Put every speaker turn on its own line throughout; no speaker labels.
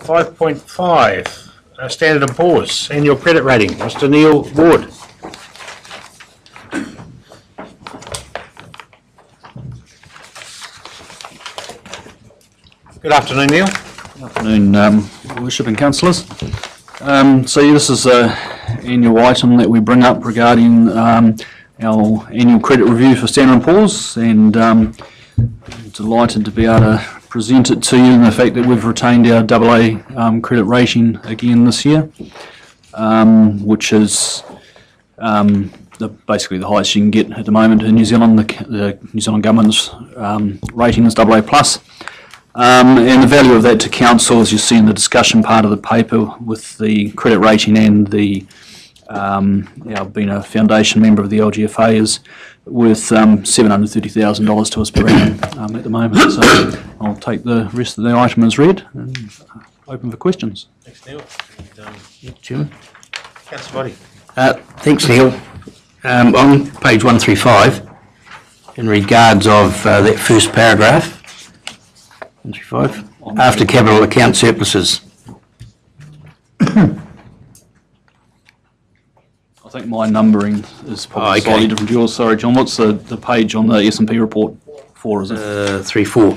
5.5, Standard & Poor's annual credit rating. Mr. Neil Ward. Good afternoon, Neil.
Good afternoon, Worship and Councillors. So this is an annual item that we bring up regarding our annual credit review for Standard & Poor's, and delighted to be able to present it to you in the fact that we've retained our AA credit rating again this year, which is basically the highest you can get at the moment in New Zealand. The New Zealand government's rating is AA+. And the value of that to council, as you see in the discussion part of the paper, with the credit rating and the being a foundation member of the LGFA, is worth $730,000 to us per annum at the moment. So I'll take the rest of the item as read and open for questions.
Thanks, Neil.
Chairman.
Councillor Boddy.
Thanks, Neil. On page 135, in regards of that first paragraph, 135, after capital account surpluses.
I think my numbering is probably slightly different to yours. Sorry, John. What's the page on the S&P report for? Is it
3-4?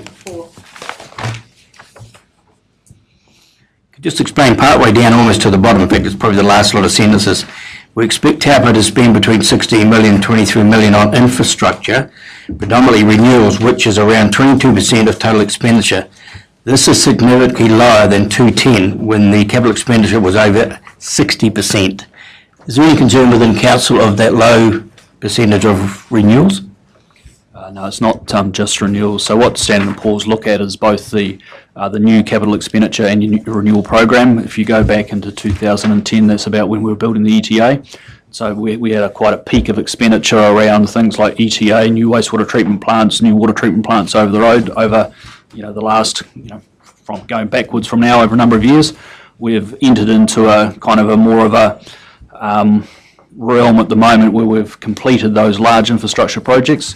Could just explain part way down almost to the bottom. In fact, it's probably the last lot of sentences. We expect Taupo to spend between 16 million and 23 million on infrastructure, predominantly renewals, which is around 22% of total expenditure. This is significantly lower than 2010, when the capital expenditure was over 60%. Is there any concern within council of that low percentage of renewals?
No, it's not just renewals. So what Standard & Poor's look at is both the new capital expenditure and your renewal program. If you go back into 2010, that's about when we were building the ETA. So we had quite a peak of expenditure around things like ETA, new wastewater treatment plants, new water treatment plants over the road over the last, from going backwards from now over a number of years. We've entered into a kind of a more of a realm at the moment where we've completed those large infrastructure projects.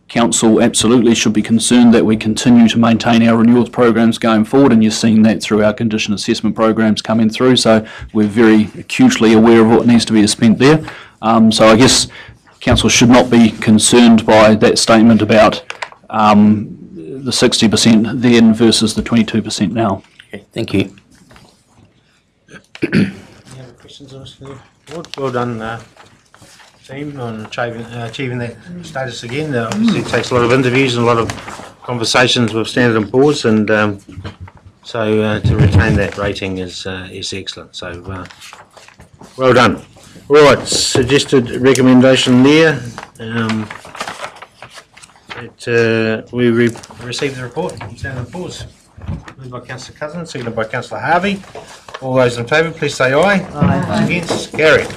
Council absolutely should be concerned that we continue to maintain our renewals programs going forward, and you're seeing that through our condition assessment programs coming through, so we're very acutely aware of what needs to be spent there. So I guess Council should not be concerned by that statement about the 60% then versus the 22% now.
Okay, thank you.
Any other questions on Mr. Ward? Well done, team, on achieving that status again. Obviously it takes a lot of interviews and a lot of conversations with Standard & Poor's, and so to retain that rating is excellent. So well done. Right, suggested recommendation there. We received the report from Standard & Poor's. Moved by Councillor Cousins, seconded by Councillor Harvey. All those in favour, please say aye. Aye. Against, carried.